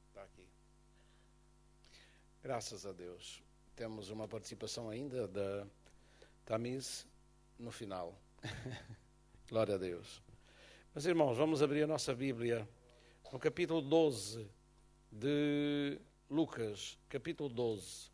Está aqui. Graças a Deus. Temos uma participação ainda da Tamis no final. Glória a Deus. Mas, irmãos, vamos abrir a nossa Bíblia no capítulo 12 de Lucas. Capítulo 12.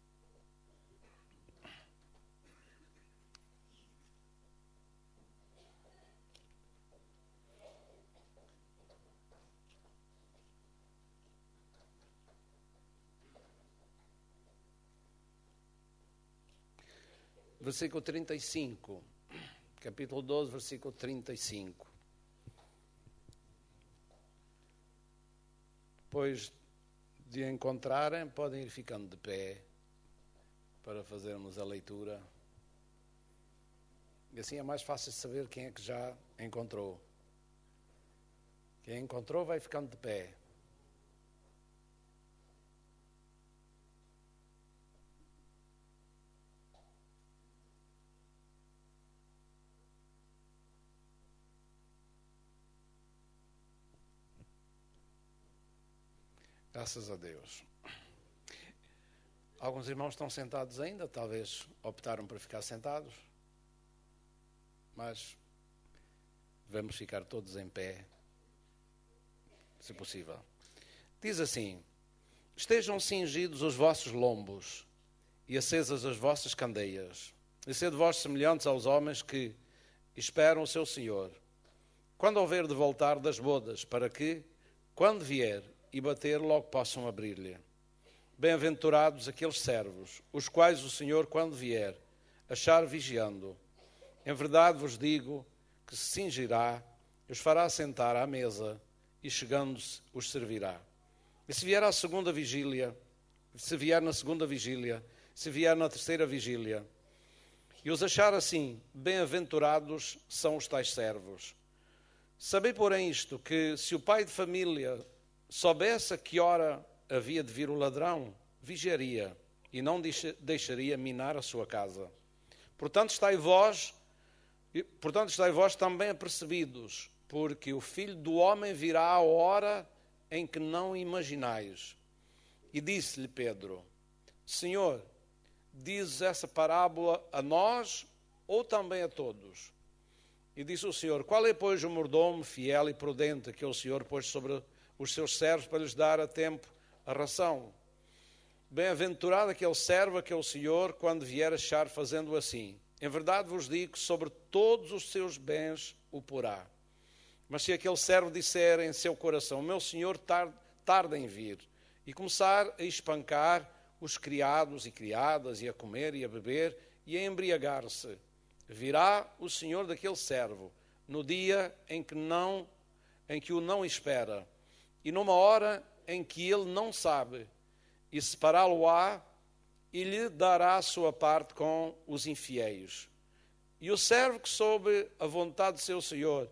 Versículo 35, capítulo 12, versículo 35. Depois de encontrarem, podem ir ficando de pé para fazermos a leitura. E assim é mais fácil saber quem é que já encontrou. Quem encontrou vai ficando de pé. Graças a Deus. Alguns irmãos estão sentados ainda, talvez optaram por ficar sentados, mas vamos ficar todos em pé, se possível. Diz assim: estejam cingidos os vossos lombos e acesas as vossas candeias, e sede vós semelhantes aos homens que esperam o seu Senhor, quando houver de voltar das bodas, para que, quando vier e bater, logo possam abrir-lhe. Bem-aventurados aqueles servos, os quais o Senhor, quando vier, achar vigiando. Em verdade vos digo que se cingirá, os fará sentar à mesa, e chegando-se, os servirá. E se vier à segunda vigília, se vier na segunda vigília, se vier na terceira vigília, e os achar assim, bem-aventurados são os tais servos. Sabei, porém, isto, que se o pai de família soubesse a que hora havia de vir o ladrão, vigiaria e não deixaria minar a sua casa. Portanto, estai vós também apercebidos, porque o Filho do Homem virá à hora em que não imaginais. E disse-lhe Pedro: Senhor, dizes essa parábola a nós ou também a todos? E disse o Senhor: qual é, pois, o mordomo fiel e prudente que o Senhor pôs sobre os seus servos para lhes dar a tempo a ração? Bem-aventurado aquele servo a que o Senhor, quando vier, achar fazendo assim. Em verdade vos digo que sobre todos os seus bens o porá. Mas se aquele servo disser em seu coração: meu Senhor tarda em vir, e começar a espancar os criados e criadas, e a comer e a beber, e a embriagar-se, virá o Senhor daquele servo no dia em que o não espera, e numa hora em que ele não sabe, e separá-lo-á, e lhe dará a sua parte com os infiéis. E o servo que soube a vontade de seu Senhor,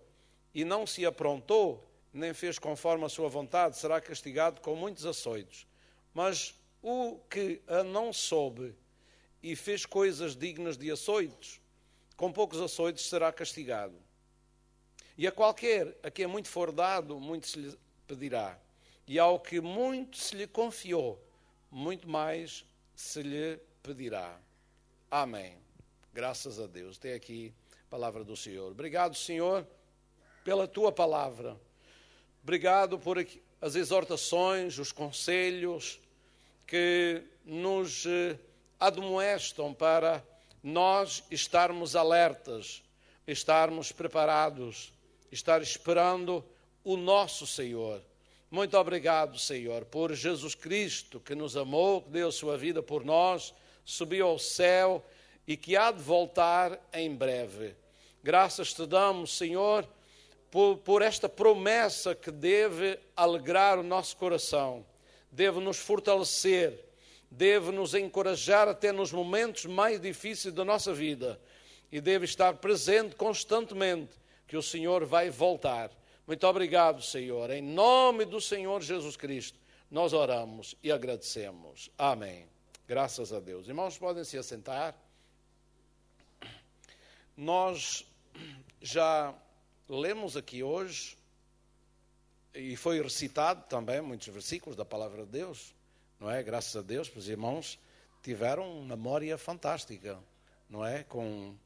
e não se aprontou, nem fez conforme a sua vontade, será castigado com muitos açoites. Mas o que a não soube, e fez coisas dignas de açoites, com poucos açoites será castigado. E a qualquer a quem muito for dado, muito se lhe pedirá. E ao que muito se lhe confiou, muito mais se lhe pedirá. Amém. Graças a Deus. Tem aqui a palavra do Senhor. Obrigado, Senhor, pela tua palavra. Obrigado por as exortações, os conselhos que nos admoestam para nós estarmos alertas, estarmos preparados, estar esperando o nosso Senhor. Muito obrigado, Senhor, por Jesus Cristo, que nos amou, que deu a sua vida por nós, subiu ao céu e que há de voltar em breve. Graças te damos, Senhor, por esta promessa que deve alegrar o nosso coração, deve nos fortalecer, deve nos encorajar até nos momentos mais difíceis da nossa vida e deve estar presente constantemente, que o Senhor vai voltar. Muito obrigado, Senhor. Em nome do Senhor Jesus Cristo, nós oramos e agradecemos. Amém. Graças a Deus. Irmãos, podem se assentar. Nós já lemos aqui hoje E foi recitado também muitos versículos da palavra de Deus, não é? Graças a Deus, os irmãos tiveram uma memória fantástica, não é? Com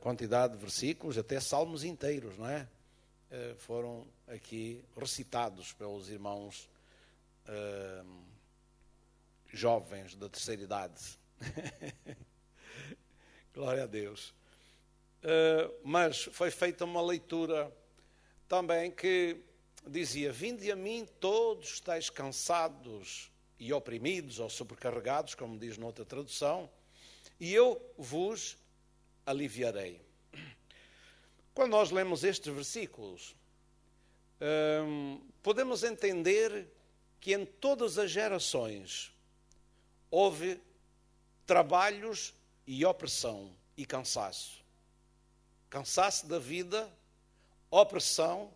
quantidade de versículos, até salmos inteiros, não é? Foram aqui recitados pelos irmãos jovens da terceira idade. Glória a Deus. Mas foi feita uma leitura também que dizia: vinde a mim todos estáis cansados e oprimidos ou sobrecarregados, como diz noutra tradução, e eu vos aliviarei. Quando nós lemos estes versículos, podemos entender que em todas as gerações houve trabalhos e opressão e cansaço. Cansaço da vida, opressão,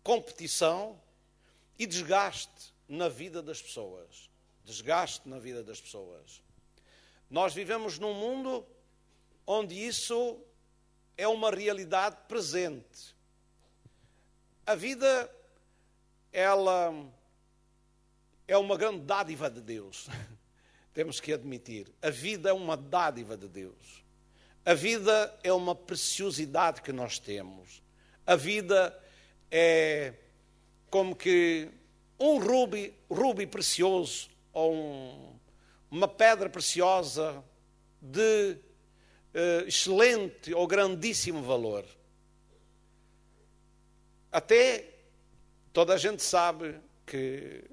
competição e desgaste na vida das pessoas. Desgaste na vida das pessoas. Nós vivemos num mundo onde isso é uma realidade presente. A vida, ela é uma grande dádiva de Deus. Temos que admitir. A vida é uma dádiva de Deus. A vida é uma preciosidade que nós temos. A vida é como que um rubi precioso ou uma pedra preciosa de excelente ou grandíssimo valor. Até toda a gente sabe que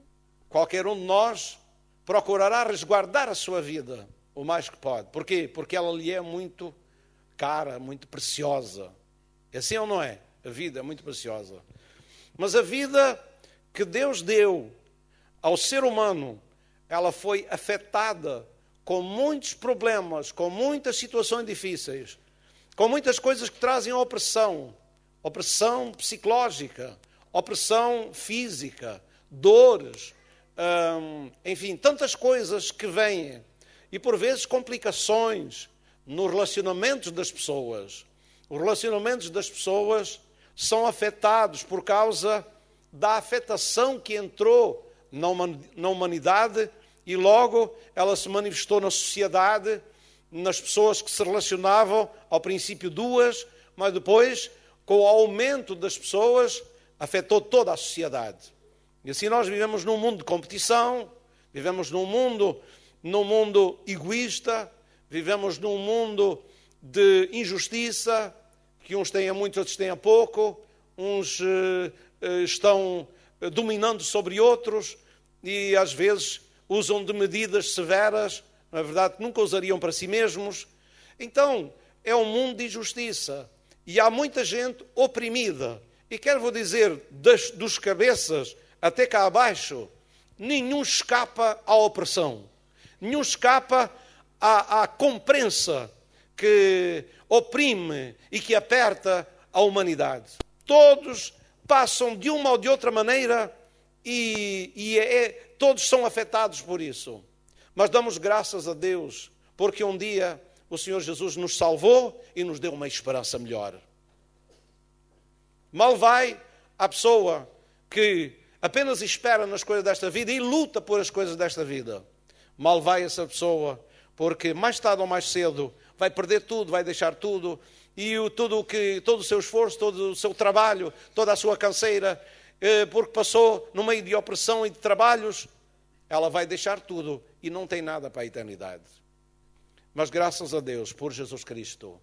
qualquer um de nós procurará resguardar a sua vida o mais que pode. Porquê? Porque ela lhe é muito cara, muito preciosa. É assim ou não é? A vida é muito preciosa. Mas a vida que Deus deu ao ser humano, ela foi afetada com muitos problemas, com muitas situações difíceis, com muitas coisas que trazem opressão psicológica, opressão física, dores, enfim, tantas coisas que vêm. E por vezes complicações nos relacionamentos das pessoas. Os relacionamentos das pessoas são afetados por causa da afetação que entrou na humanidade e logo ela se manifestou na sociedade, nas pessoas que se relacionavam, ao princípio duas, mas depois, com o aumento das pessoas, afetou toda a sociedade. E assim nós vivemos num mundo de competição, vivemos num mundo egoísta, vivemos num mundo de injustiça, que uns têm a muito, outros têm a pouco, uns estão dominando sobre outros e às vezes usam de medidas severas, na verdade nunca usariam para si mesmos. Então é um mundo de injustiça e há muita gente oprimida. E quero-vos dizer, dos cabeças até cá abaixo, nenhum escapa à opressão, nenhum escapa à comprensa que oprime e que aperta a humanidade. Todos passam de uma ou de outra maneira e todos são afetados por isso. Mas damos graças a Deus, porque um dia o Senhor Jesus nos salvou e nos deu uma esperança melhor. Mal vai a pessoa que apenas espera nas coisas desta vida e luta por as coisas desta vida. Mal vai essa pessoa, porque mais tarde ou mais cedo vai perder tudo, vai deixar tudo, e todo o seu esforço, todo o seu trabalho, toda a sua canseira, porque passou no meio de opressão e de trabalhos, ela vai deixar tudo e não tem nada para a eternidade. Mas graças a Deus por Jesus Cristo,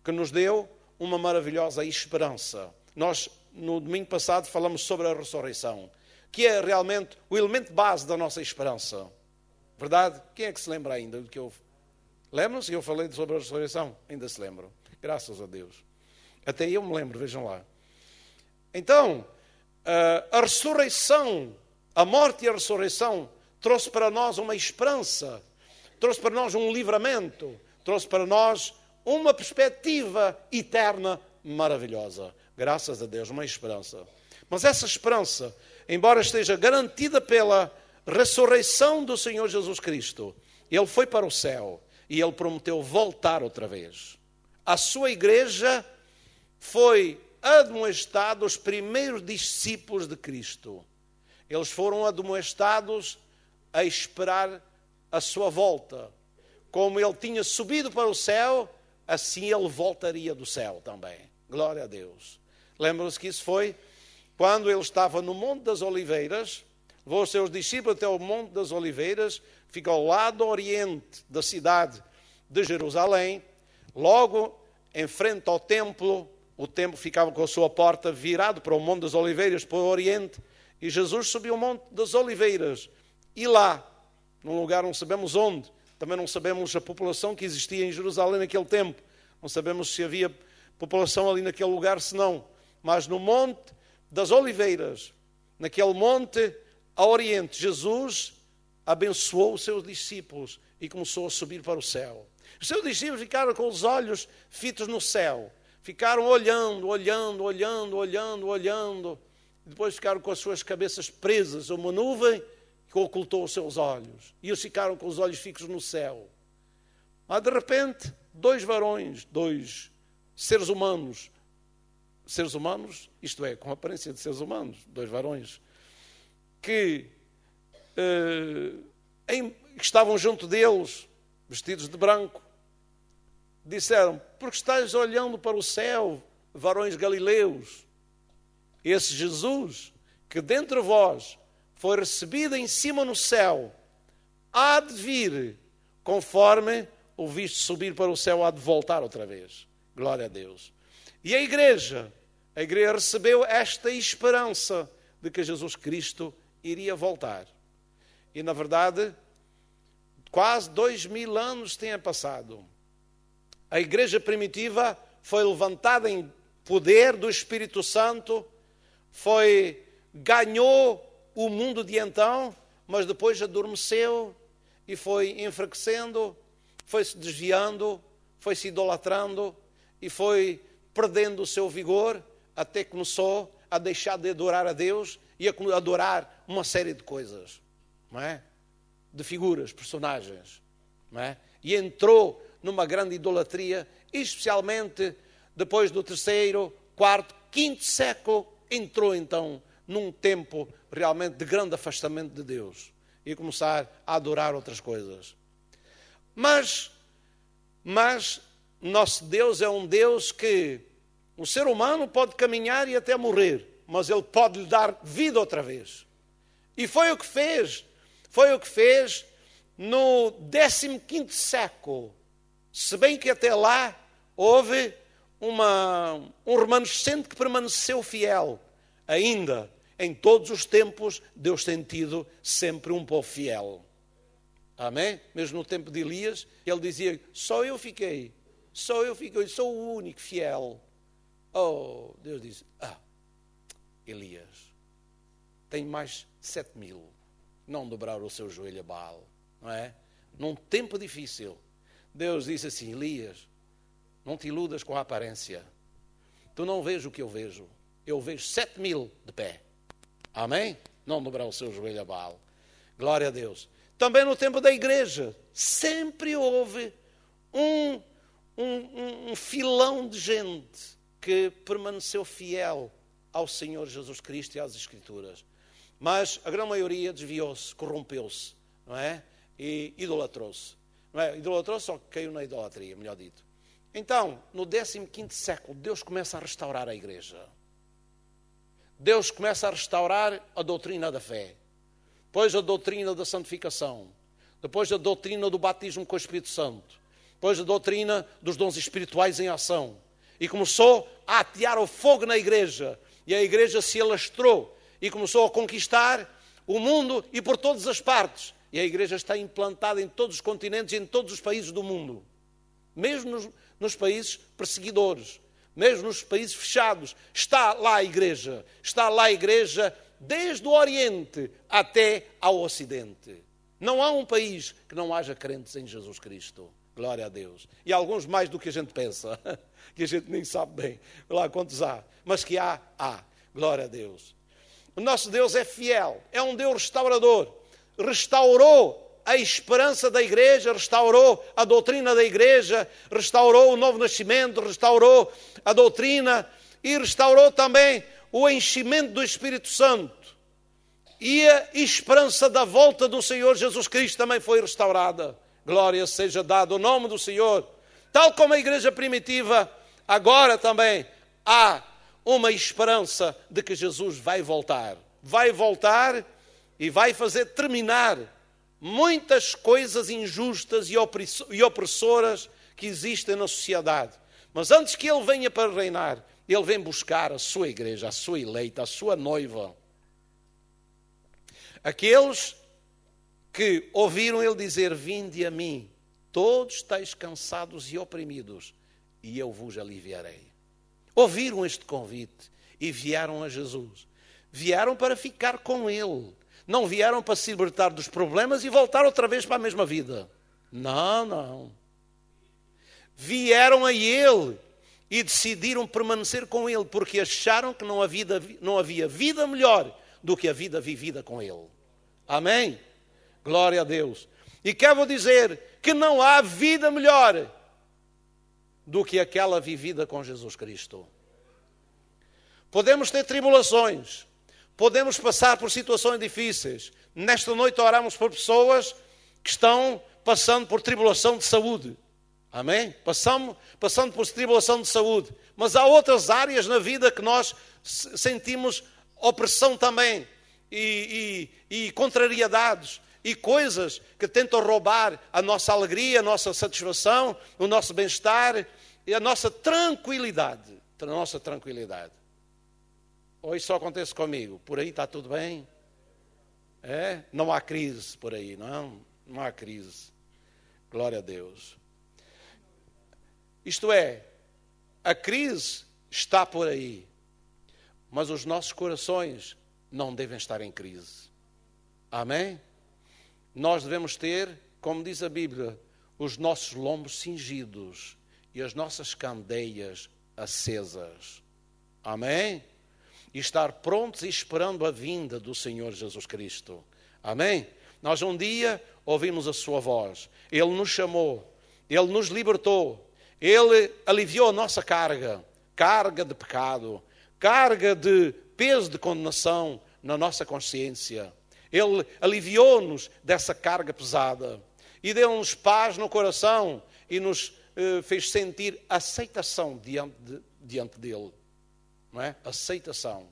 que nos deu uma maravilhosa esperança. Nós, no domingo passado, falamos sobre a ressurreição, que é realmente o elemento base da nossa esperança. Verdade? Quem é que se lembra ainda do que eu... Lembram-se que eu falei sobre a ressurreição? Ainda se lembram. Graças a Deus. Até eu me lembro, vejam lá. Então, a ressurreição, a morte e a ressurreição trouxe para nós uma esperança, trouxe para nós um livramento, trouxe para nós uma perspectiva eterna maravilhosa. Graças a Deus, uma esperança. Mas essa esperança, embora esteja garantida pela ressurreição do Senhor Jesus Cristo, Ele foi para o céu e Ele prometeu voltar outra vez. A sua igreja foi admoestados os primeiros discípulos de Cristo. Eles foram admoestados a esperar a sua volta. Como ele tinha subido para o céu, assim ele voltaria do céu também. Glória a Deus. Lembram-se que isso foi quando ele estava no Monte das Oliveiras, levou os seus discípulos até o Monte das Oliveiras, fica ao lado oriente da cidade de Jerusalém, logo em frente ao templo. O templo ficava com a sua porta virado para o Monte das Oliveiras, para o oriente, e Jesus subiu o Monte das Oliveiras. E lá, num lugar não sabemos onde, também não sabemos a população que existia em Jerusalém naquele tempo, não sabemos se havia população ali naquele lugar, se não, mas no Monte das Oliveiras, naquele monte a oriente, Jesus abençoou os seus discípulos e começou a subir para o céu. Os seus discípulos ficaram com os olhos fitos no céu, ficaram olhando, depois ficaram com as suas cabeças presas a uma nuvem que ocultou os seus olhos, e eles ficaram com os olhos fixos no céu. Mas de repente, dois varões, dois seres humanos, isto é, com a aparência de seres humanos, dois varões, que estavam junto deles, vestidos de branco, disseram: porque estáis olhando para o céu, varões galileus? Esse Jesus, que dentre vós foi recebido em cima no céu, há de vir, conforme o viste subir para o céu, há de voltar outra vez. Glória a Deus. E a igreja recebeu esta esperança de que Jesus Cristo iria voltar. E na verdade, quase 2000 anos têm passado. A igreja primitiva foi levantada em poder do Espírito Santo, ganhou o mundo de então, mas depois adormeceu e foi enfraquecendo, foi se desviando, foi se idolatrando e foi perdendo o seu vigor, até começou a deixar de adorar a Deus e a adorar uma série de coisas, não é? De figuras, personagens, não é? E entrou numa grande idolatria, especialmente depois do 3º, 4º, 5º século, entrou então num tempo realmente de grande afastamento de Deus e começar a adorar outras coisas. Mas nosso Deus é um Deus que o ser humano pode caminhar e até morrer, mas Ele pode lhe dar vida outra vez. E foi o que fez no 15º século, se bem que até lá houve um remanescente que permaneceu fiel. Ainda, em todos os tempos, Deus tem tido sempre um povo fiel. Amém? Mesmo no tempo de Elias, ele dizia: só eu fiquei, sou o único fiel. Oh, Deus disse: Elias, tem mais 7000, não dobraram o seu joelho a Baal, não é? Num tempo difícil, Deus disse assim: Elias, não te iludas com a aparência, tu não vês o que eu vejo 7000 de pé. Amém? Não dobrar o seu joelho a Baal. Glória a Deus. Também no tempo da igreja, sempre houve um filão de gente que permaneceu fiel ao Senhor Jesus Cristo e às Escrituras. Mas a grande maioria desviou-se, corrompeu-se, não é? E idolatrou-se. Não é? Idolatrou-se, só que caiu na idolatria, melhor dito. Então, no 15º século, Deus começa a restaurar a igreja. Deus começa a restaurar a doutrina da fé. Depois a doutrina da santificação. Depois a doutrina do batismo com o Espírito Santo. Depois a doutrina dos dons espirituais em ação. E começou a atear o fogo na igreja. E a igreja se alastrou e começou a conquistar o mundo e por todas as partes. E a igreja está implantada em todos os continentes e em todos os países do mundo. Mesmo nos países perseguidores. Mesmo nos países fechados, está lá a igreja desde o Oriente até ao Ocidente. Não há um país que não haja crentes em Jesus Cristo. Glória a Deus. E alguns mais do que a gente pensa, que a gente nem sabe bem lá quantos há, mas que há. Glória a Deus. O nosso Deus é fiel, é um Deus restaurador. Restaurou a esperança da igreja, restaurou a doutrina da igreja, restaurou o novo nascimento, restaurou a doutrina e restaurou também o enchimento do Espírito Santo. E a esperança da volta do Senhor Jesus Cristo também foi restaurada. Glória seja dada ao nome do Senhor. Tal como a igreja primitiva, agora também há uma esperança de que Jesus vai voltar. Vai voltar e vai fazer terminar muitas coisas injustas e opressoras que existem na sociedade. Mas antes que Ele venha para reinar, Ele vem buscar a sua igreja, a sua eleita, a sua noiva. Aqueles que ouviram Ele dizer: vinde a mim, todos estáis cansados e oprimidos, e eu vos aliviarei. Ouviram este convite e vieram a Jesus. Vieram para ficar com Ele. Não vieram para se libertar dos problemas e voltar outra vez para a mesma vida. Não, não. Vieram a Ele e decidiram permanecer com Ele, porque acharam que não havia vida melhor do que a vida vivida com Ele. Amém? Glória a Deus. E quero dizer que não há vida melhor do que aquela vivida com Jesus Cristo. Podemos ter tribulações, podemos passar por situações difíceis. Nesta noite oramos por pessoas que estão passando por tribulação de saúde. Amém? Passando por tribulação de saúde. Mas há outras áreas na vida que nós sentimos opressão também. E contrariedades. E coisas que tentam roubar a nossa alegria, a nossa satisfação, o nosso bem-estar e a nossa tranquilidade. A nossa tranquilidade. Ou isso só acontece comigo? Por aí está tudo bem? É? Não há crise por aí, não? Não há crise. Glória a Deus. Isto é, a crise está por aí, mas os nossos corações não devem estar em crise. Amém? Nós devemos ter, como diz a Bíblia, os nossos lombos cingidos e as nossas candeias acesas. Amém? E estar prontos e esperando a vinda do Senhor Jesus Cristo. Amém? Nós um dia ouvimos a sua voz. Ele nos chamou. Ele nos libertou. Ele aliviou a nossa carga. Carga de pecado. Carga de peso de condenação na nossa consciência. Ele aliviou-nos dessa carga pesada. E deu-nos paz no coração. E nos fez sentir aceitação diante dele. Não é? Aceitação.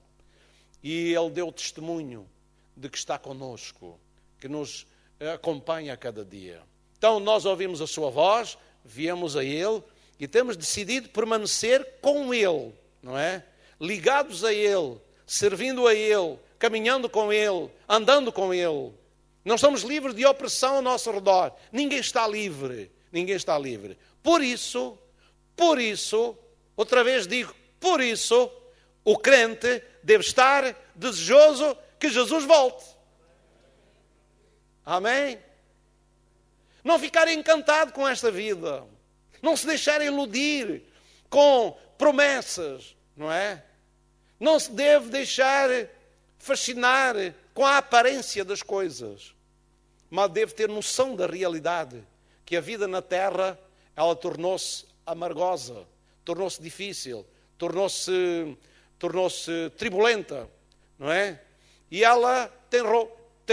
E Ele deu testemunho de que está conosco, que nos acompanha a cada dia. Então nós ouvimos a sua voz, viemos a Ele e temos decidido permanecer com Ele, não é? Ligados a Ele, servindo a Ele, caminhando com Ele, andando com Ele. Não estamos livres de opressão ao nosso redor. Ninguém está livre. Ninguém está livre. Por isso, outra vez digo, por isso, o crente deve estar desejoso que Jesus volte. Amém? Não ficar encantado com esta vida. Não se deixar iludir com promessas, não é? Não se deve deixar fascinar com a aparência das coisas. Mas deve ter noção da realidade. Que a vida na terra, ela tornou-se amargosa, tornou-se difícil, tornou-se turbulenta, não é? E ela tem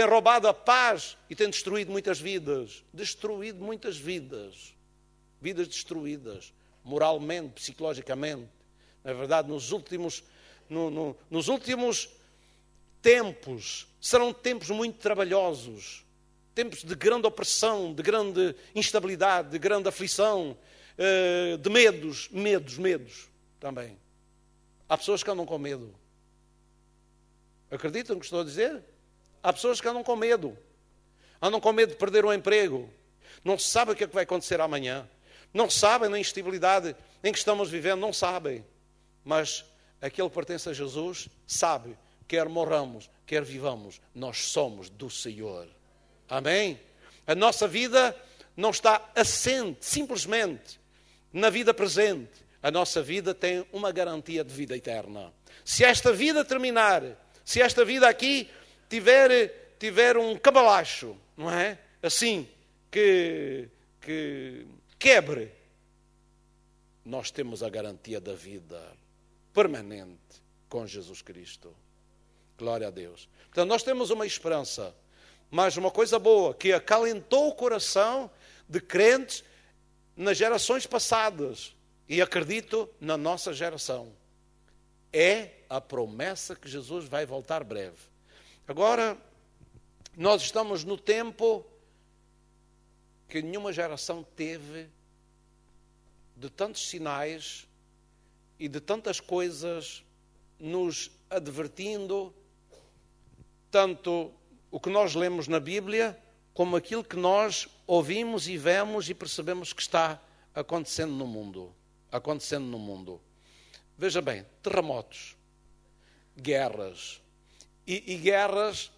roubado a paz e tem destruído muitas vidas. Destruído muitas vidas. Vidas destruídas, moralmente, psicologicamente. Na verdade, nos últimos tempos, serão tempos muito trabalhosos. Tempos de grande opressão, de grande instabilidade, de grande aflição, de medos também. Há pessoas que andam com medo. Acreditam no que estou a dizer? Há pessoas que andam com medo. Andam com medo de perder o emprego. Não sabem o que é que vai acontecer amanhã. Não sabem na instabilidade em que estamos vivendo, não sabem. Mas aquele que pertence a Jesus sabe, quer morramos, quer vivamos, nós somos do Senhor. Amém? A nossa vida não está assente simplesmente na vida presente. A nossa vida tem uma garantia de vida eterna. Se esta vida terminar, se esta vida aqui tiver um cabalacho, não é? Assim, que quebre, nós temos a garantia da vida. permanente com Jesus Cristo. Glória a Deus. Portanto, nós temos uma esperança, mas uma coisa boa, que acalentou o coração de crentes nas gerações passadas, e acredito na nossa geração. É a promessa que Jesus vai voltar breve. Agora, nós estamos no tempo que nenhuma geração teve, de tantos sinais e de tantas coisas nos advertindo, tanto o que nós lemos na Bíblia, como aquilo que nós ouvimos e vemos e percebemos que está acontecendo no mundo. Acontecendo no mundo. Veja bem, terremotos, guerras, e guerras,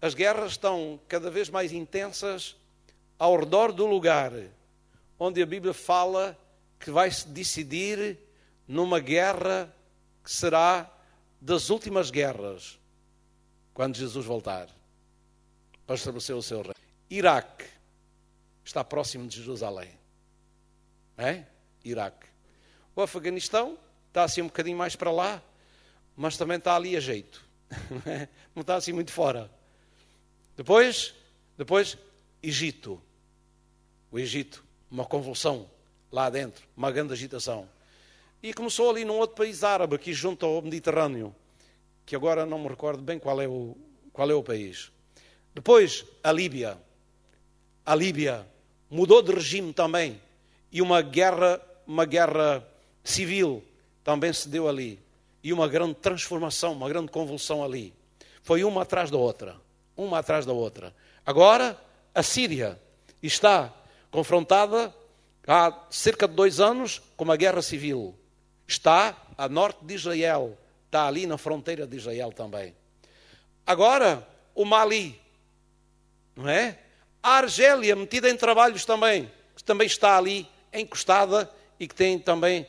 as guerras estão cada vez mais intensas ao redor do lugar onde a Bíblia fala que vai se decidir numa guerra que será das últimas guerras, quando Jesus voltar para estabelecer o seu reino. Iraque está próximo de Jerusalém. É? Iraque. O Afeganistão está assim um bocadinho mais para lá, mas também está ali a jeito. Não está assim muito fora. Depois, Egito. O Egito, uma convulsão lá dentro, uma grande agitação. E começou ali num outro país árabe, aqui junto ao Mediterrâneo, que agora não me recordo bem qual é o país. Depois, a Líbia. A Líbia mudou de regime também. E uma guerra civil também se deu ali. E uma grande transformação, uma grande convulsão ali. Foi uma atrás da outra. Uma atrás da outra. Agora, a Síria está confrontada há cerca de 2 anos com uma guerra civil. Está a norte de Israel. Está ali na fronteira de Israel também. Agora, o Mali. Não é? A Argélia, metida em trabalhos também. Que também está ali encostada e que tem também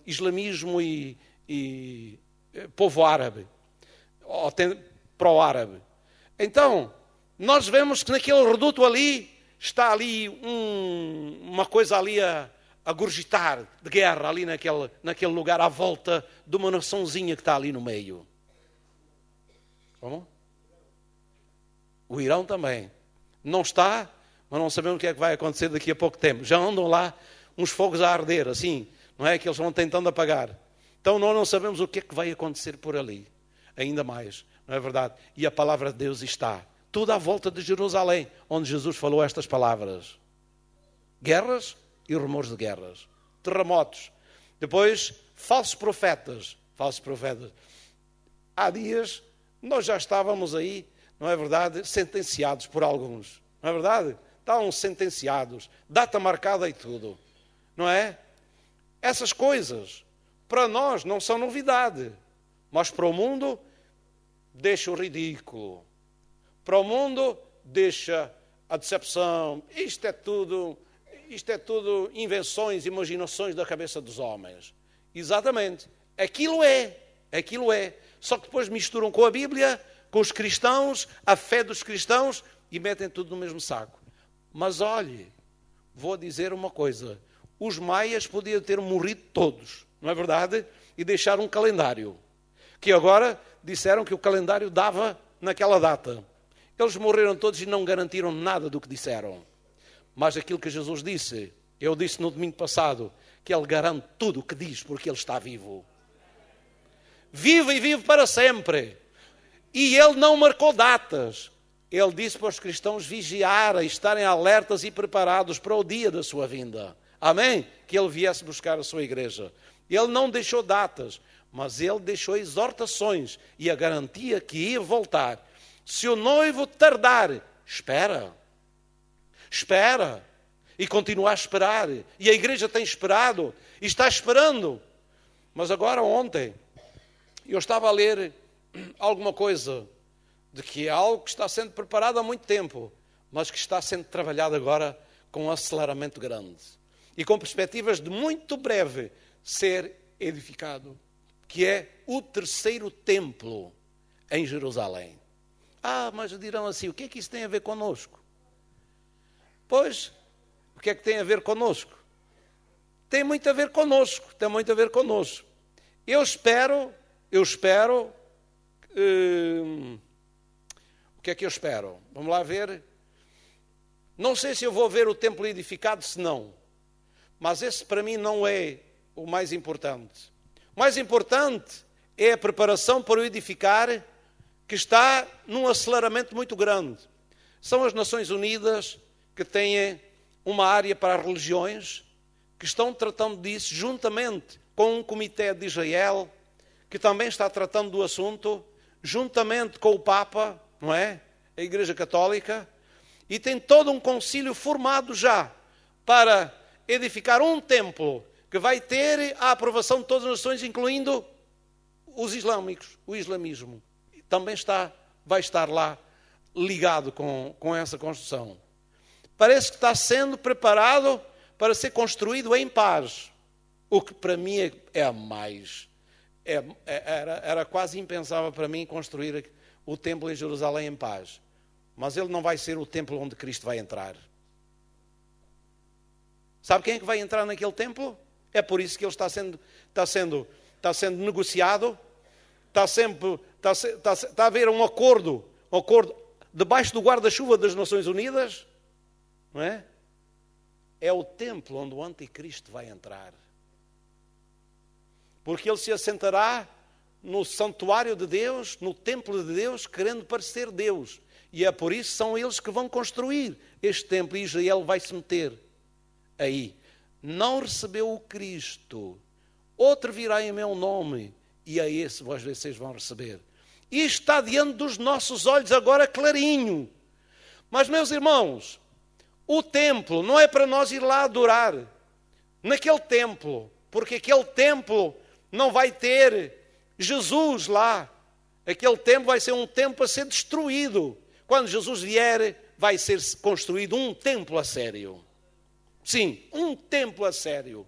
islamismo e povo árabe. Ou pró-árabe. Então, nós vemos que naquele reduto ali, está ali uma coisa ali a gorjetar de guerra, ali naquele lugar, à volta de uma naçãozinha que está ali no meio. Como? O Irão também. Não está, mas não sabemos o que é que vai acontecer daqui a pouco tempo. Já andam lá uns fogos a arder, assim, não é? Que eles vão tentando apagar. Então nós não sabemos o que é que vai acontecer por ali. Ainda mais, não é verdade? E a palavra de Deus está tudo à volta de Jerusalém, onde Jesus falou estas palavras. Guerras e rumores de guerras. Terremotos. Depois, falsos profetas. Falsos profetas. Há dias, nós já estávamos aí, não é verdade, sentenciados por alguns. Não é verdade? Estavam sentenciados. Data marcada e tudo. Não é? Essas coisas, para nós, não são novidade. Mas para o mundo, deixa o ridículo. Para o mundo, deixa a decepção. Isto é tudo invenções, imaginações da cabeça dos homens. Exatamente. Aquilo é. Só que depois misturam com a Bíblia, com os cristãos, a fé dos cristãos e metem tudo no mesmo saco. Mas olhe, vou dizer uma coisa. Os maias podiam ter morrido todos, não é verdade? E deixar um calendário. Que agora disseram que o calendário dava naquela data. Eles morreram todos e não garantiram nada do que disseram. Mas aquilo que Jesus disse, eu disse no domingo passado, que Ele garante tudo o que diz, porque Ele está vivo. Vive e vive para sempre. E Ele não marcou datas. Ele disse para os cristãos vigiarem, estarem alertas e preparados para o dia da sua vinda. Amém? Que Ele viesse buscar a sua igreja. Ele não deixou datas, mas Ele deixou exortações e a garantia que ia voltar. Se o noivo tardar, espera. Espera. E continua a esperar. E a igreja tem esperado. E está esperando. Mas agora ontem, eu estava a ler alguma coisa de que é algo que está sendo preparado há muito tempo, mas que está sendo trabalhado agora com um aceleramento grande. E com perspectivas de muito breve ser edificado. Que é o 3º templo em Jerusalém. Ah, mas dirão assim, o que é que isso tem a ver connosco? Pois, o que é que tem a ver connosco? tem muito a ver conosco, tem muito a ver conosco. Eu espero, o que é que eu espero? Vamos lá ver. Não sei se eu vou ver o templo edificado, se não. Mas esse para mim não é o mais importante. O mais importante é a preparação para o edificar, que está num aceleramento muito grande. São as Nações Unidas que têm uma área para as religiões, que estão tratando disso juntamente com um comitê de Israel, que também está tratando do assunto, juntamente com o Papa, não é? A Igreja Católica, e tem todo um concílio formado já para edificar um templo que vai ter a aprovação de todas as nações, incluindo os islâmicos, o islamismo. Também vai estar lá ligado com essa construção. Parece que está sendo preparado para ser construído em paz, o que para mim é a mais. Era quase impensável para mim construir o templo em Jerusalém em paz. Mas ele não vai ser o templo onde Cristo vai entrar. Sabe quem é que vai entrar naquele templo? É por isso que ele está sendo negociado. Está a haver um acordo debaixo do guarda-chuva das Nações Unidas, não é? É o templo onde o anticristo vai entrar. Porque ele se assentará no santuário de Deus, no templo de Deus, querendo parecer Deus. E é por isso que são eles que vão construir este templo, e Israel vai se meter aí. Não recebeu o Cristo, outro virá em meu nome, e a esse vocês vão receber. Isto está diante dos nossos olhos agora clarinho. Mas, meus irmãos, o templo não é para nós ir lá adorar naquele templo, porque aquele templo não vai ter Jesus lá. Aquele templo vai ser um templo a ser destruído. Quando Jesus vier, vai ser construído um templo a sério. Sim, um templo a sério.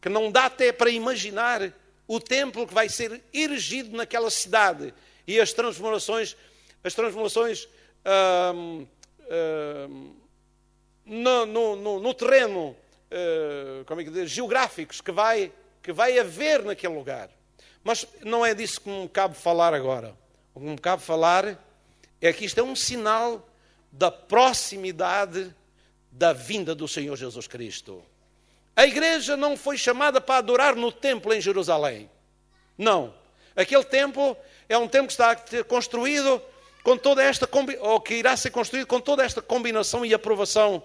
Que não dá até para imaginar o templo que vai ser erigido naquela cidade. E as transformações no terreno geográficos que vai haver naquele lugar. Mas não é disso que me cabe falar agora. O que me cabe falar é que isto é um sinal da proximidade da vinda do Senhor Jesus Cristo. A igreja não foi chamada para adorar no templo em Jerusalém. Não. Aquele templo é um templo que está a ser construído com toda esta, ou que irá ser construído com toda esta combinação e aprovação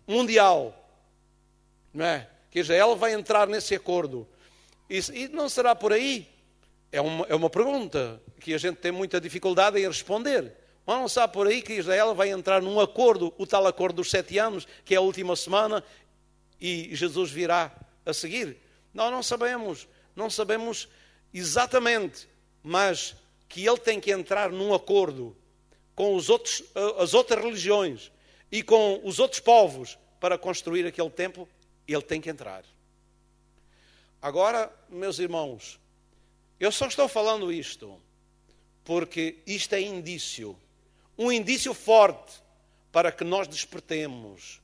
mundial. Não é? Que Israel vai entrar nesse acordo. E não será por aí? É uma pergunta que a gente tem muita dificuldade em responder. Mas não será por aí que Israel vai entrar num acordo, o tal acordo dos 7 anos, que é a última semana, e Jesus virá a seguir? Não sabemos. Não sabemos exatamente, mas que ele tem que entrar num acordo com as outras religiões e com os outros povos para construir aquele templo, ele tem que entrar. Agora, meus irmãos, eu só estou falando isto porque isto é indício, um indício forte para que nós despertemos,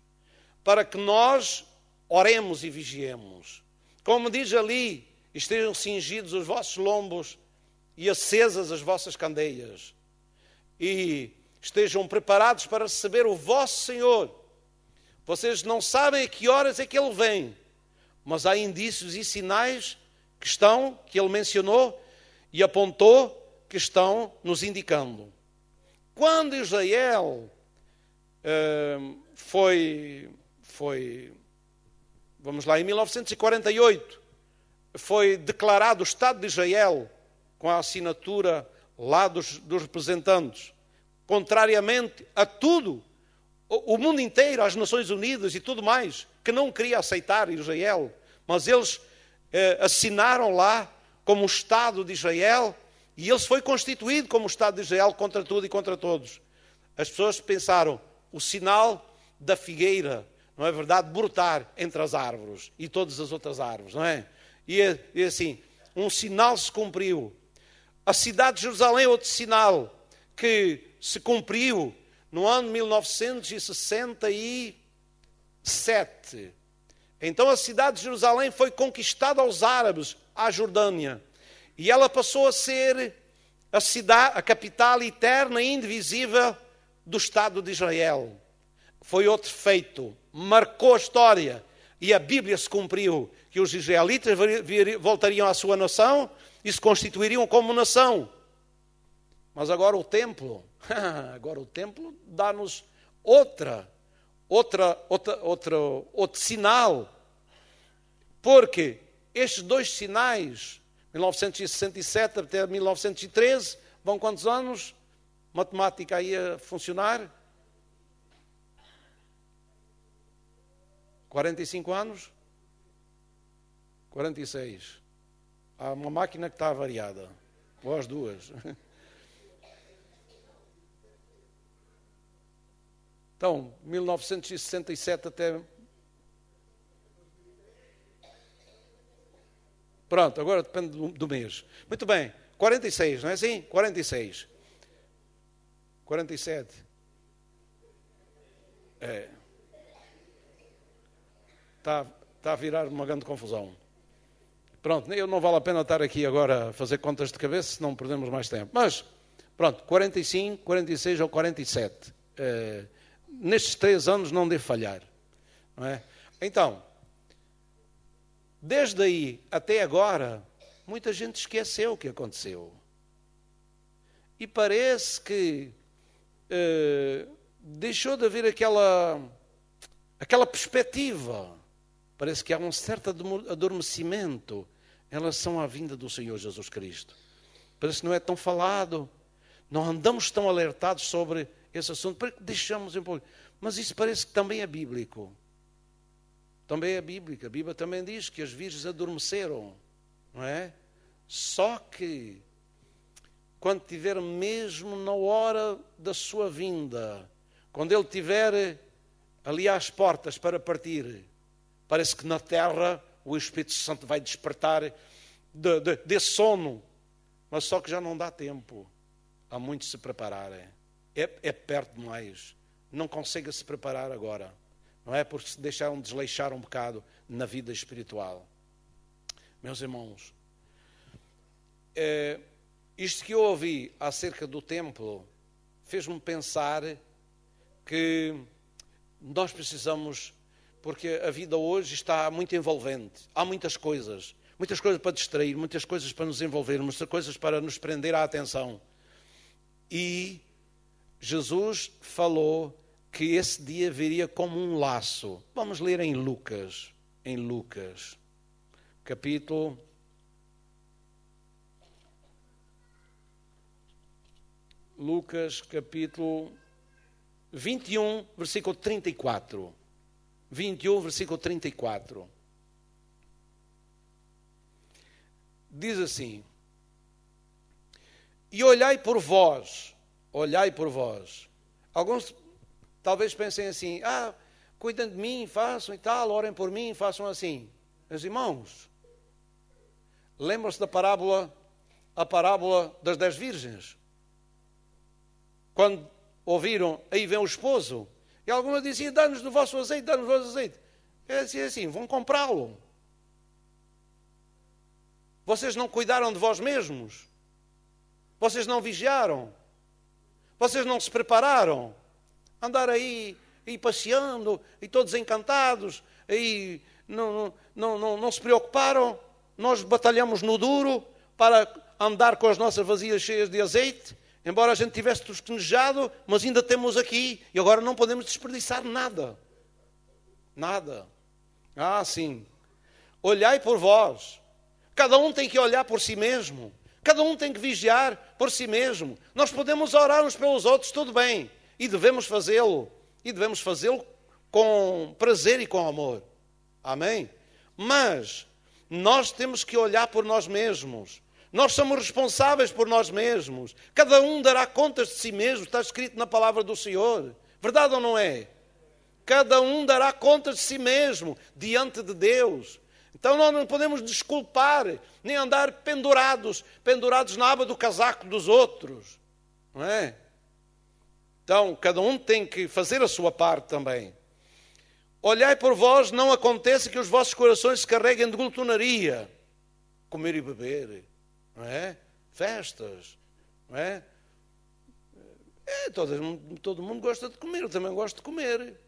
para que nós oremos e vigiemos. Como diz ali, estejam cingidos os vossos lombos e acesas as vossas candeias, e estejam preparados para receber o vosso Senhor. Vocês não sabem a que horas é que Ele vem, mas há indícios e sinais que Ele mencionou e apontou, que estão nos indicando. Quando Israel em 1948, foi declarado o Estado de Israel com a assinatura lá dos representantes, contrariamente a tudo, o mundo inteiro, as Nações Unidas e tudo mais, que não queria aceitar Israel, mas eles assinaram lá como o Estado de Israel, e ele foi constituído como o Estado de Israel contra tudo e contra todos. As pessoas pensaram, o sinal da figueira, não é verdade, brotar entre as árvores e todas as outras árvores, não é? E assim, um sinal se cumpriu. A cidade de Jerusalém é outro sinal que se cumpriu no ano 1967. Então a cidade de Jerusalém foi conquistada aos árabes, à Jordânia. E ela passou a ser a cidade, a capital eterna e indivisível do Estado de Israel. Foi outro feito, marcou a história. E a Bíblia se cumpriu, que os israelitas voltariam à sua nação e se constituiriam como nação. Mas agora o templo dá-nos outro sinal. Porque estes dois sinais, 1967 até 1913, vão quantos anos? Matemática aí a funcionar? 45 anos? 46. Há uma máquina que está variada. Ou as duas. Então, 1967 até... Pronto, agora depende do mês. Muito bem, 46, não é assim? 46. 47. É. Está a virar uma grande confusão. Pronto, eu não vale a pena estar aqui agora a fazer contas de cabeça, senão perdemos mais tempo. Mas, pronto, 45, 46 ou 47. Nestes 3 anos não devo falhar. Não é? Então, desde aí até agora, muita gente esqueceu o que aconteceu. E parece que deixou de haver aquela perspectiva. Parece que há um certo adormecimento em relação à vinda do Senhor Jesus Cristo. Parece que não é tão falado. Não andamos tão alertados sobre esse assunto. Parece que deixamos um pouco. Mas isso parece que também é bíblico. Também é bíblico. A Bíblia também diz que as virgens adormeceram. Não é? Só que, quando estiver mesmo na hora da sua vinda, quando Ele estiver ali às portas para partir, parece que na terra o Espírito Santo vai despertar desse sono. Mas só que já não dá tempo a muitos se prepararem. É perto demais. Não conseguem se preparar agora. Não é? Porque se deixaram desleixar um bocado na vida espiritual. Meus irmãos, isto que eu ouvi acerca do templo fez-me pensar que nós precisamos, porque a vida hoje está muito envolvente. Há muitas coisas para distrair, muitas coisas para nos envolver, muitas coisas para nos prender a atenção. E Jesus falou que esse dia viria como um laço. Vamos ler em Lucas, capítulo 21, versículo 34. 21, versículo 34. Diz assim: e olhai por vós. Alguns talvez pensem assim: cuidem de mim, façam e tal, orem por mim, façam assim. Meus irmãos, lembram-se da parábola, a parábola das 10 virgens? Quando ouviram, aí vem o esposo, e algumas diziam: dá-nos do vosso azeite, dá-nos do vosso azeite. É assim, vão comprá-lo. Vocês não cuidaram de vós mesmos? Vocês não vigiaram? Vocês não se prepararam? Andar aí passeando, e todos encantados, e não se preocuparam? Nós batalhamos no duro para andar com as nossas vasilhas cheias de azeite, embora a gente tivesse tosquenejado, mas ainda temos aqui, e agora não podemos desperdiçar nada. Nada. Sim. Olhai por vós. Cada um tem que olhar por si mesmo. Cada um tem que vigiar por si mesmo. Nós podemos orar uns pelos outros, tudo bem. E devemos fazê-lo. E devemos fazê-lo com prazer e com amor. Amém? Mas nós temos que olhar por nós mesmos. Nós somos responsáveis por nós mesmos. Cada um dará contas de si mesmo. Está escrito na palavra do Senhor. Verdade ou não é? Cada um dará contas de si mesmo diante de Deus. Então nós não podemos desculpar, nem andar pendurados na aba do casaco dos outros. Não é? Então, cada um tem que fazer a sua parte também. Olhai por vós, não aconteça que os vossos corações se carreguem de glutonaria, comer e beber, não é? Festas, não é? Todo mundo gosta de comer, eu também gosto de comer,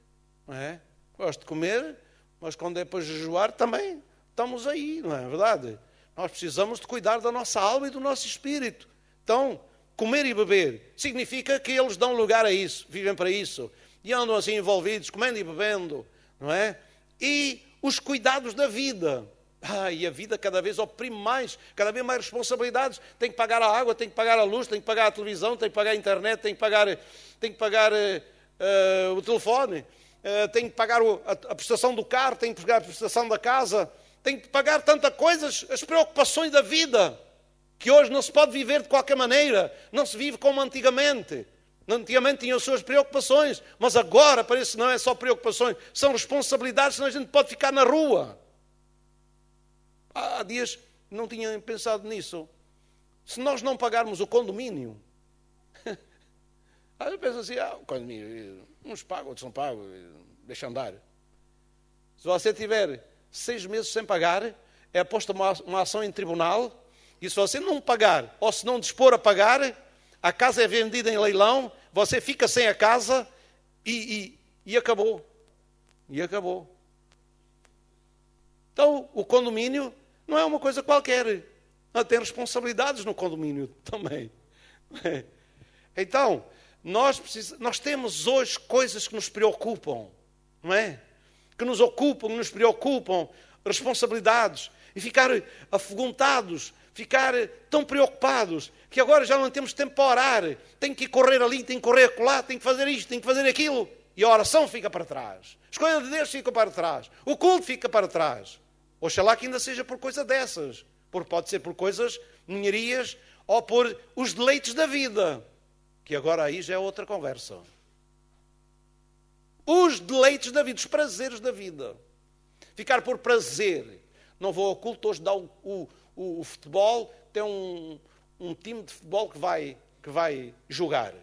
não é? Gosto de comer, mas quando é para jejuar também estamos aí, não é verdade? Nós precisamos de cuidar da nossa alma e do nosso espírito. Então, comer e beber significa que eles dão lugar a isso, vivem para isso, e andam assim envolvidos, comendo e bebendo, não é? E os cuidados da vida. E a vida cada vez oprime mais, cada vez mais responsabilidades. Tem que pagar a água, tem que pagar a luz, tem que pagar a televisão, tem que pagar a internet, tem que pagar o telefone, tem que pagar a prestação do carro, tem que pagar a prestação da casa, tem que pagar tanta coisas, as preocupações da vida, que hoje não se pode viver de qualquer maneira, não se vive como antigamente. Antigamente tinham as suas preocupações, mas agora parece que não é só preocupações, são responsabilidades, senão a gente pode ficar na rua. Há dias não tinha pensado nisso. Se nós não pagarmos o condomínio, eu penso assim, o condomínio, uns pagam, outros não pagam, deixa andar. Se você tiver 6 meses sem pagar, é posta uma ação em tribunal, e se você não pagar, ou se não dispor a pagar, a casa é vendida em leilão, você fica sem a casa e acabou. E acabou. Então, o condomínio não é uma coisa qualquer. Tem responsabilidades no condomínio também. Então, nós temos hoje coisas que nos preocupam, não é? Que nos ocupam, que nos preocupam, responsabilidades, e ficar afoguntados, ficar tão preocupados, que agora já não temos tempo para orar. Tem que correr ali, tem que correr acolá, tem que fazer isto, tem que fazer aquilo. E a oração fica para trás. As coisas de Deus ficam para trás. O culto fica para trás. Oxalá que ainda seja por coisa dessas. Porque pode ser por coisas, ninharias, ou por os deleites da vida. Que agora aí já é outra conversa. Os deleites da vida, os prazeres da vida. Ficar por prazer. Não vou ao culto, hoje dá o futebol, tem um time de futebol que vai jogar.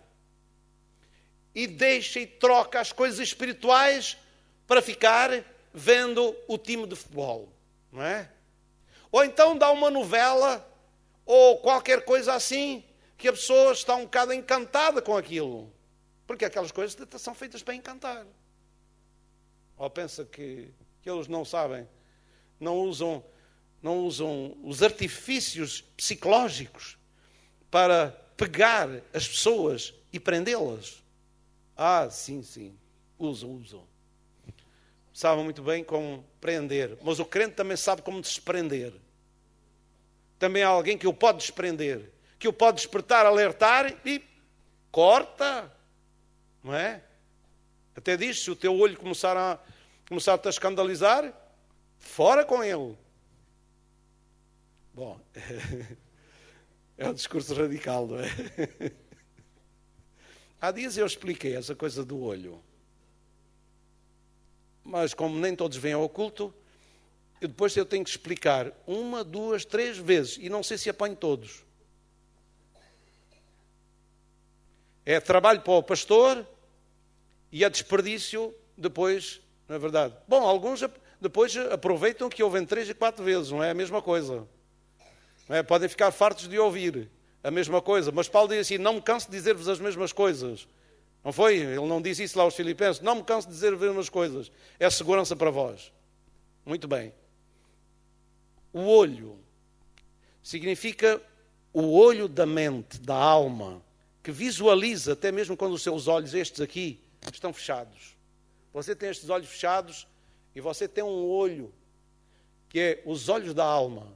E deixa e troca as coisas espirituais para ficar vendo o time de futebol. Não é? Ou então dá uma novela ou qualquer coisa assim que a pessoa está um bocado encantada com aquilo. Porque aquelas coisas são feitas para encantar. Ou pensa que eles não sabem, não usam os artifícios psicológicos para pegar as pessoas e prendê-las. Sim, usam. Sabem muito bem como prender, mas o crente também sabe como desprender. Também há alguém que o pode desprender, que o pode despertar, alertar e corta, não é? Até diz, se o teu olho começar a escandalizar, fora com ele. Bom, é um discurso radical, não é? Há dias eu expliquei essa coisa do olho. Mas como nem todos vêm ao culto, depois eu tenho que explicar 1, 2, 3 vezes. E não sei se apanho todos. É trabalho para o pastor e é desperdício depois, não é verdade? Bom, alguns depois aproveitam que ouvem 3 e 4 vezes, não é a mesma coisa. Não é? Podem ficar fartos de ouvir a mesma coisa. Mas Paulo diz assim, não me canso de dizer-vos as mesmas coisas. Não foi? Ele não disse isso lá aos Filipenses. Não me canso de dizer as mesmas coisas. É segurança para vós. Muito bem. O olho significa o olho da mente, da alma, que visualiza, até mesmo quando os seus olhos, estes aqui, estão fechados. Você tem estes olhos fechados e você tem um olho, que é os olhos da alma.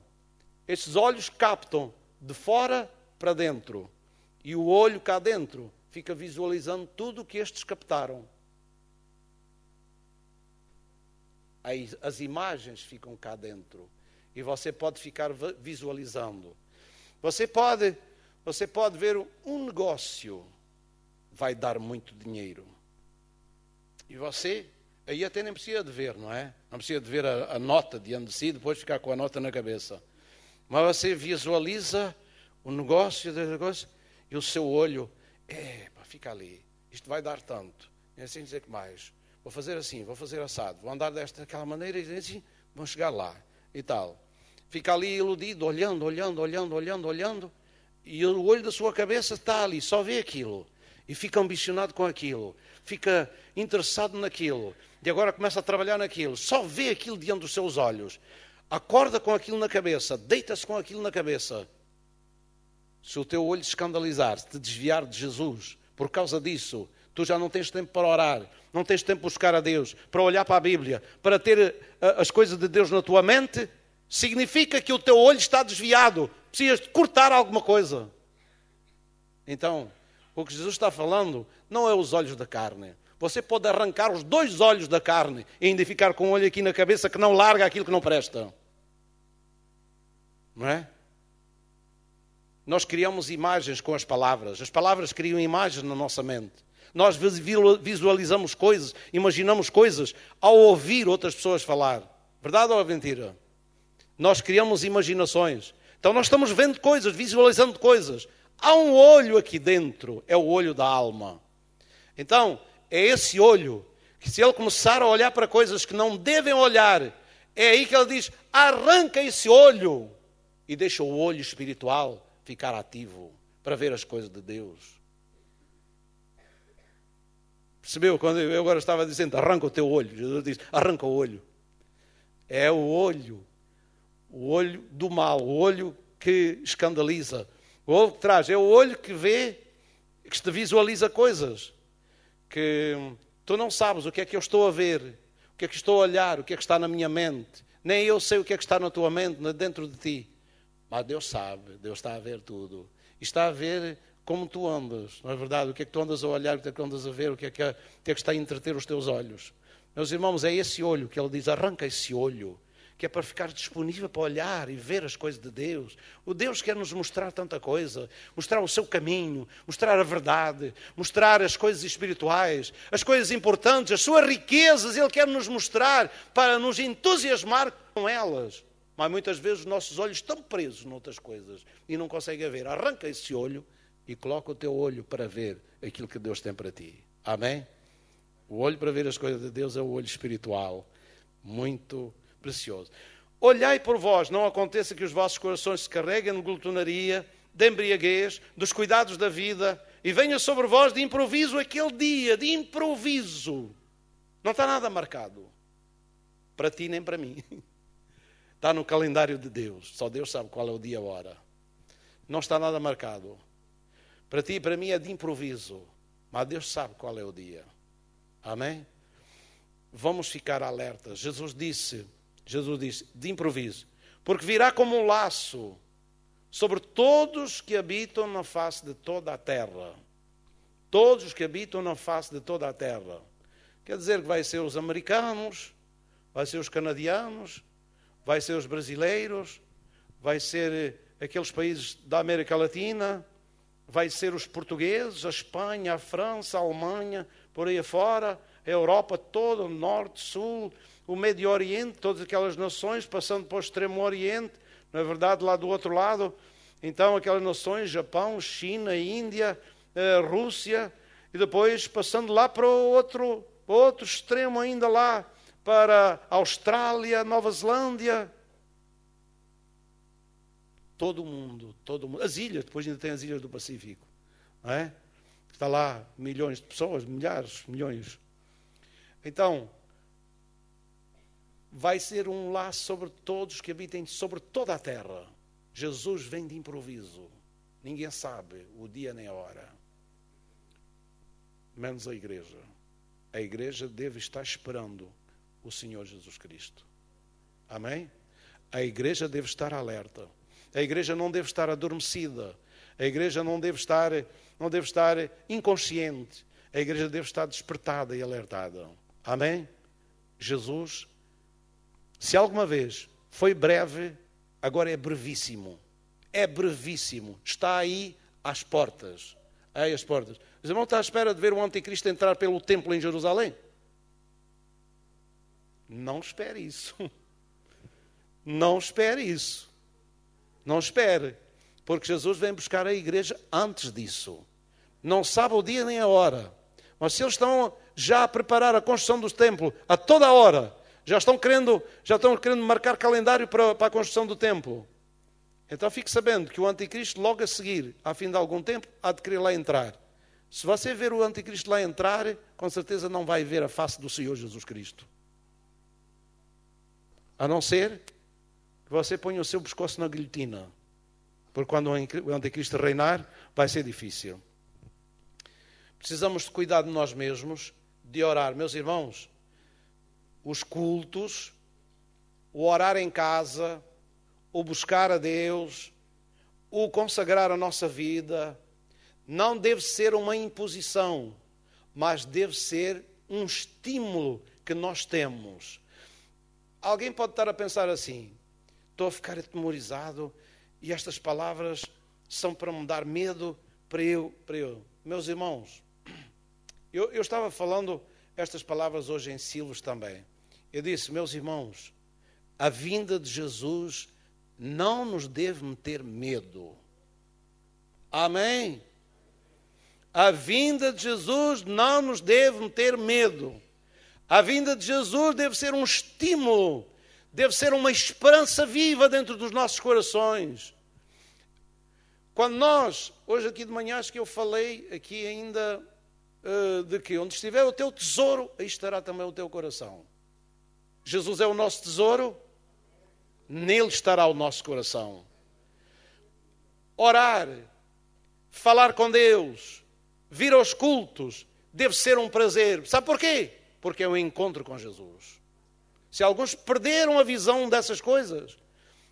Estes olhos captam de fora para dentro. E o olho cá dentro fica visualizando tudo o que estes captaram. Aí as imagens ficam cá dentro. E você pode ficar visualizando. Você pode ver um negócio. Vai dar muito dinheiro. E você, aí até nem precisa de ver, não é? Não precisa de ver a nota diante de si e depois ficar com a nota na cabeça. Mas você visualiza o negócio e o seu olho, fica ali. Isto vai dar tanto. E assim dizer que mais. vou fazer assim, vou fazer assado, vou andar daquela maneira e assim, vão chegar lá e tal. Fica ali iludido, olhando, e o olho da sua cabeça está ali, só vê aquilo. E fica ambicionado com aquilo, fica interessado naquilo. E agora começa a trabalhar naquilo, só vê aquilo diante dos seus olhos. Acorda com aquilo na cabeça, deita-se com aquilo na cabeça. Se o teu olho se escandalizar, se te desviar de Jesus, por causa disso, tu já não tens tempo para orar, não tens tempo para buscar a Deus, para olhar para a Bíblia, para ter as coisas de Deus na tua mente, significa que o teu olho está desviado. Precisas de cortar alguma coisa. Então, o que Jesus está falando não é os olhos da carne. Você pode arrancar os 2 olhos da carne e ainda ficar com um olho aqui na cabeça que não larga aquilo que não presta. Não é? Nós criamos imagens com as palavras criam imagens na nossa mente. Nós visualizamos coisas, imaginamos coisas ao ouvir outras pessoas falar. Verdade ou é mentira? Nós criamos imaginações. Então nós estamos vendo coisas, visualizando coisas. Há um olho aqui dentro, é o olho da alma. Então, é esse olho que se ele começar a olhar para coisas que não devem olhar, é aí que ele diz, arranca esse olho e deixa o olho espiritual ficar ativo para ver as coisas de Deus. Percebeu? Quando eu agora estava dizendo, arranca o teu olho. Jesus diz, arranca o olho. É o olho do mal, o olho que escandaliza. O olho que traz, é o olho que vê, que te visualiza coisas. Que tu não sabes o que é que eu estou a ver, o que é que estou a olhar, o que é que está na minha mente. Nem eu sei o que é que está na tua mente, dentro de ti. Mas Deus sabe, Deus está a ver tudo. E está a ver como tu andas, não é verdade? O que é que tu andas a olhar, o que é que andas a ver, o que é que está a entreter os teus olhos. Meus irmãos, é esse olho que ele diz, arranca esse olho, que é para ficar disponível para olhar e ver as coisas de Deus. O Deus quer nos mostrar tanta coisa, mostrar o seu caminho, mostrar a verdade, mostrar as coisas espirituais, as coisas importantes, as suas riquezas, Ele quer nos mostrar para nos entusiasmar com elas. Mas muitas vezes os nossos olhos estão presos noutras coisas e não conseguem ver. Arranca esse olho e coloca o teu olho para ver aquilo que Deus tem para ti. Amém? O olho para ver as coisas de Deus é o olho espiritual, muito precioso. Olhai por vós, não aconteça que os vossos corações se carreguem de glutonaria, de embriaguez, dos cuidados da vida, e venha sobre vós de improviso aquele dia, de improviso. Não está nada marcado, para ti nem para mim. Está no calendário de Deus, só Deus sabe qual é o dia e a hora. Não está nada marcado. Para ti e para mim é de improviso, mas Deus sabe qual é o dia. Amém? Vamos ficar alertas. Jesus disse, de improviso, porque virá como um laço sobre todos que habitam na face de toda a terra. Todos os que habitam na face de toda a terra. Quer dizer que vai ser os americanos, vai ser os canadianos, vai ser os brasileiros, vai ser aqueles países da América Latina, vai ser os portugueses, a Espanha, a França, a Alemanha, por aí afora, a Europa toda, o Norte, Sul, o Médio Oriente, todas aquelas nações, passando para o Extremo Oriente, na verdade, lá do outro lado, então aquelas nações, Japão, China, Índia, Rússia, e depois passando lá para o outro extremo ainda lá, para a Austrália, Nova Zelândia, todo o mundo, as ilhas, depois ainda tem as ilhas do Pacífico, não é? Está lá milhões de pessoas, milhares, milhões. Então, vai ser um laço sobre todos que habitem sobre toda a terra. Jesus vem de improviso. Ninguém sabe o dia nem a hora. Menos a igreja. A igreja deve estar esperando o Senhor Jesus Cristo. Amém? A igreja deve estar alerta. A igreja não deve estar adormecida. A igreja não deve estar inconsciente. A igreja deve estar despertada e alertada. Amém? Jesus, se alguma vez foi breve, agora é brevíssimo. É brevíssimo. Está aí às portas. Aí às portas. Os irmãos estão à espera de ver o anticristo entrar pelo templo em Jerusalém? Não espere isso. Não espere isso. Não espere. Porque Jesus vem buscar a igreja antes disso. Não sabe o dia nem a hora. Mas se eles estão já a preparar a construção do templo a toda hora, já estão querendo marcar calendário para a construção do templo, então fique sabendo que o anticristo logo a seguir, ao fim de algum tempo, há de querer lá entrar. Se você ver o anticristo lá entrar, com certeza não vai ver a face do Senhor Jesus Cristo. A não ser que você ponha o seu pescoço na guilhotina. Porque quando o anticristo reinar, vai ser difícil. Precisamos de cuidar de nós mesmos, de orar. Meus irmãos, os cultos, o orar em casa, o buscar a Deus, o consagrar a nossa vida, não deve ser uma imposição, mas deve ser um estímulo que nós temos. Alguém pode estar a pensar assim: estou a ficar atemorizado e estas palavras são para me dar medo para eu. Meus irmãos, eu estava falando estas palavras hoje em Silos também. Eu disse: meus irmãos, a vinda de Jesus não nos deve meter medo. Amém? A vinda de Jesus não nos deve meter medo. A vinda de Jesus deve ser um estímulo, deve ser uma esperança viva dentro dos nossos corações. Quando nós, hoje aqui de manhã, acho que eu falei aqui ainda de que onde estiver o teu tesouro, aí estará também o teu coração. Jesus é o nosso tesouro, nele estará o nosso coração. Orar, falar com Deus, vir aos cultos, deve ser um prazer. Sabe porquê? Porque é um encontro com Jesus. Se alguns perderam a visão dessas coisas,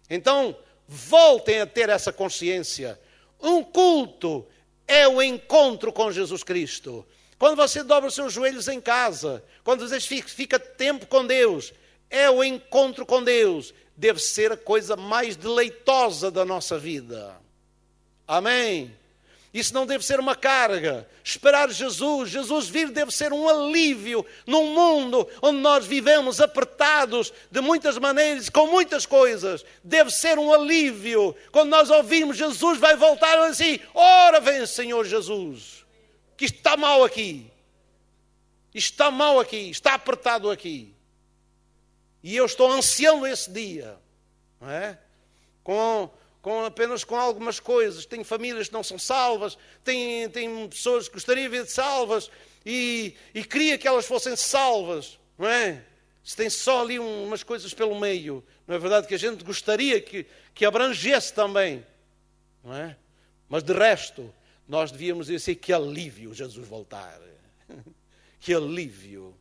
então voltem a ter essa consciência. Um culto é o encontro com Jesus Cristo. Quando você dobra os seus joelhos em casa, quando você fica tempo com Deus, é o encontro com Deus. Deve ser a coisa mais deleitosa da nossa vida. Amém? Isso não deve ser uma carga. Esperar Jesus vir deve ser um alívio num mundo onde nós vivemos apertados de muitas maneiras, com muitas coisas. Deve ser um alívio. Quando nós ouvimos Jesus vai voltar assim: ora vem Senhor Jesus, que isto está mal aqui. Isto está mal aqui, está apertado aqui. E eu estou ansiando esse dia. Não é? Apenas com algumas coisas. Tenho famílias que não são salvas, tenho pessoas que gostaria de ver salvas e queria que elas fossem salvas, não é? Se tem só ali umas coisas pelo meio, não é verdade que a gente gostaria que abrangesse também, não é? Mas de resto, nós devíamos dizer: que alívio Jesus voltar. Que alívio.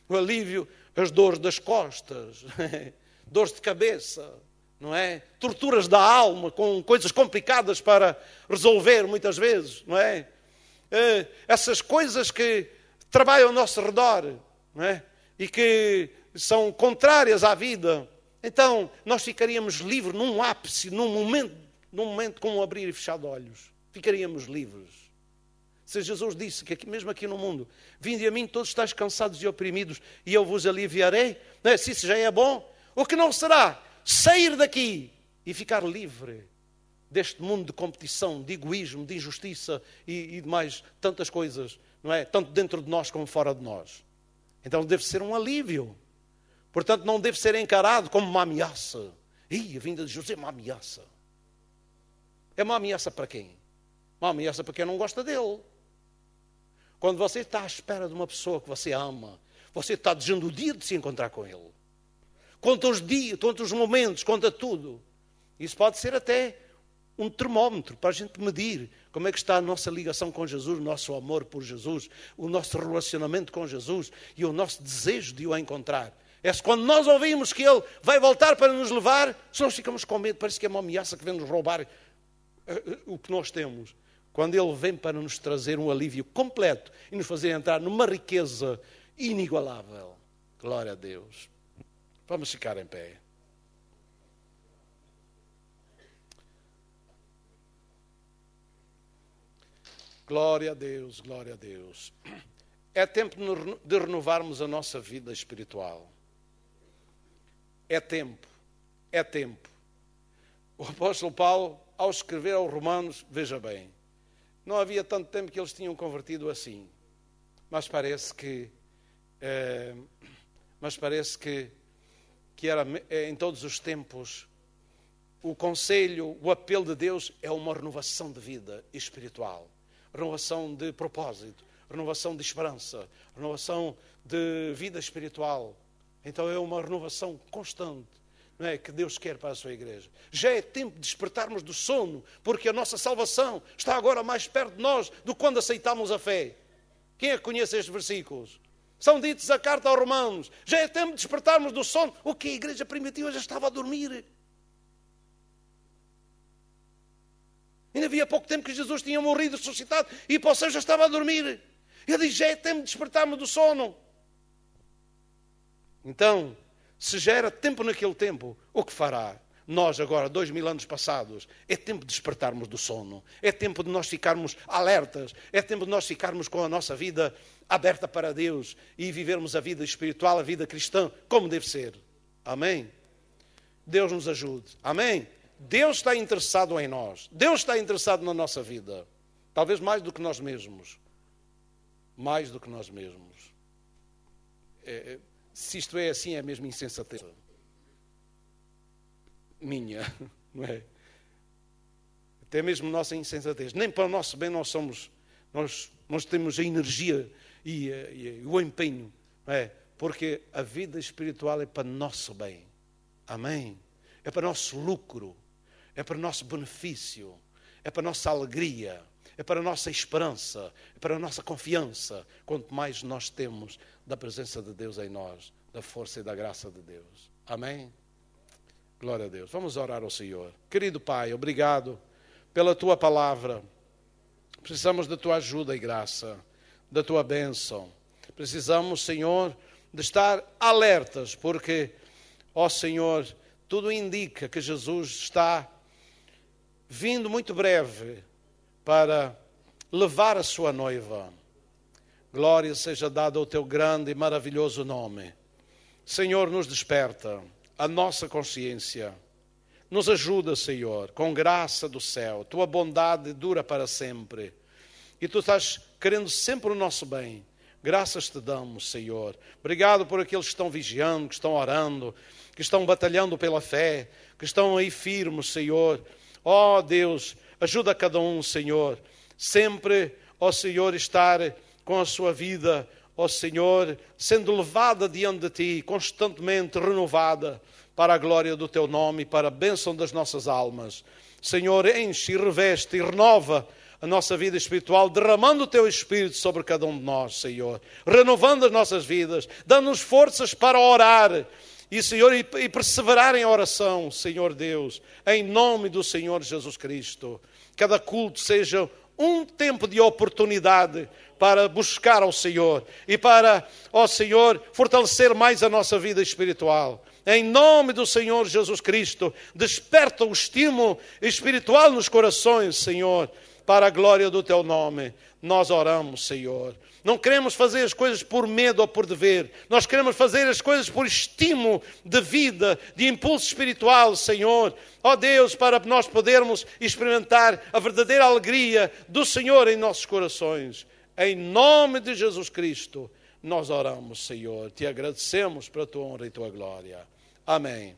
O alívio, as dores das costas, dores de cabeça, não é? Torturas da alma, com coisas complicadas para resolver muitas vezes, não é? Essas coisas que trabalham ao nosso redor, não é? E que são contrárias à vida. Então, nós ficaríamos livres num ápice, num momento como um abrir e fechar de olhos. Ficaríamos livres. Se Jesus disse que mesmo aqui no mundo: vinde a mim todos estáis cansados e oprimidos e eu vos aliviarei, não é? Se isso já é bom, o que não será sair daqui e ficar livre deste mundo de competição, de egoísmo, de injustiça e de mais tantas coisas, não é? Tanto dentro de nós como fora de nós. Então deve ser um alívio. Portanto, não deve ser encarado como uma ameaça. A vinda de Jesus é uma ameaça. É uma ameaça para quem? Uma ameaça para quem não gosta dele. Quando você está à espera de uma pessoa que você ama, você está desejando o dia de se encontrar com ele. Conta os dias, conta os momentos, conta tudo. Isso pode ser até um termómetro para a gente medir como é que está a nossa ligação com Jesus, o nosso amor por Jesus, o nosso relacionamento com Jesus e o nosso desejo de o encontrar. É quando nós ouvimos que ele vai voltar para nos levar, se nós ficamos com medo, parece que é uma ameaça que vem nos roubar o que nós temos. Quando ele vem para nos trazer um alívio completo e nos fazer entrar numa riqueza inigualável. Glória a Deus. Vamos ficar em pé. Glória a Deus, glória a Deus. É tempo de renovarmos a nossa vida espiritual. É tempo, é tempo. O apóstolo Paulo, ao escrever aos Romanos, veja bem, não havia tanto tempo que eles tinham convertido assim. mas parece que era em todos os tempos o conselho, o apelo de Deus é uma renovação de vida espiritual, renovação de propósito, renovação de esperança, renovação de vida espiritual. Então é uma renovação constante, não é, que Deus quer para a sua igreja. Já é tempo de despertarmos do sono, porque a nossa salvação está agora mais perto de nós do que quando aceitámos a fé. Quem é que conhece estes versículos? São ditos a carta aos Romanos. Já é tempo de despertarmos do sono. O que a igreja primitiva já estava a dormir. Ainda havia pouco tempo que Jesus tinha morrido, ressuscitado, e para o céu já estava a dormir. Ele diz, já é tempo de despertarmos do sono. Então, se já era tempo naquele tempo, o que fará? Nós agora, 2000 anos passados, é tempo de despertarmos do sono. É tempo de nós ficarmos alertas. É tempo de nós ficarmos com a nossa vida aberta para Deus e vivermos a vida espiritual, a vida cristã, como deve ser. Amém? Deus nos ajude. Amém? Deus está interessado em nós. Deus está interessado na nossa vida. Talvez mais do que nós mesmos. Mais do que nós mesmos. Se isto é assim, é mesmo insensatez. Minha, não é? Até mesmo nossa insensatez. Nem para o nosso bem nós temos a energia e o empenho, não é? Porque a vida espiritual é para nosso bem. Amém? É para nosso lucro. É para nosso benefício. É para nossa alegria. É para a nossa esperança. É para a nossa confiança. Quanto mais nós temos da presença de Deus em nós, da força e da graça de Deus. Amém? Glória a Deus. Vamos orar ao Senhor. Querido Pai, obrigado pela Tua palavra. Precisamos da Tua ajuda e graça, da Tua bênção. Precisamos, Senhor, de estar alertas, porque, ó Senhor, tudo indica que Jesus está vindo muito breve para levar a sua noiva. Glória seja dada ao Teu grande e maravilhoso nome. Senhor, nos desperta a nossa consciência. Nos ajuda, Senhor, com graça do céu. Tua bondade dura para sempre. E Tu estás querendo sempre o nosso bem. Graças Te damos, Senhor. Obrigado por aqueles que estão vigiando, que estão orando, que estão batalhando pela fé, que estão aí firmes, Senhor. Ó Deus, ajuda cada um, Senhor. Sempre, ó Senhor, estar com a sua vida, ó Senhor, sendo levada diante de Ti, constantemente renovada, para a glória do Teu nome e para a bênção das nossas almas. Senhor, enche e reveste e renova a nossa vida espiritual, derramando o Teu Espírito sobre cada um de nós, Senhor. Renovando as nossas vidas, dando-nos forças para orar e, Senhor, e perseverar em oração, Senhor Deus, em nome do Senhor Jesus Cristo. Cada culto seja um tempo de oportunidade para buscar ao Senhor e para, ó Senhor, fortalecer mais a nossa vida espiritual. Em nome do Senhor Jesus Cristo, desperta o estímulo espiritual nos corações, Senhor, para a glória do Teu nome. Nós oramos, Senhor. Não queremos fazer as coisas por medo ou por dever. Nós queremos fazer as coisas por estímulo de vida, de impulso espiritual, Senhor. Ó Deus, para nós podermos experimentar a verdadeira alegria do Senhor em nossos corações. Em nome de Jesus Cristo, nós oramos, Senhor. Te agradecemos pela Tua honra e Tua glória. Amém.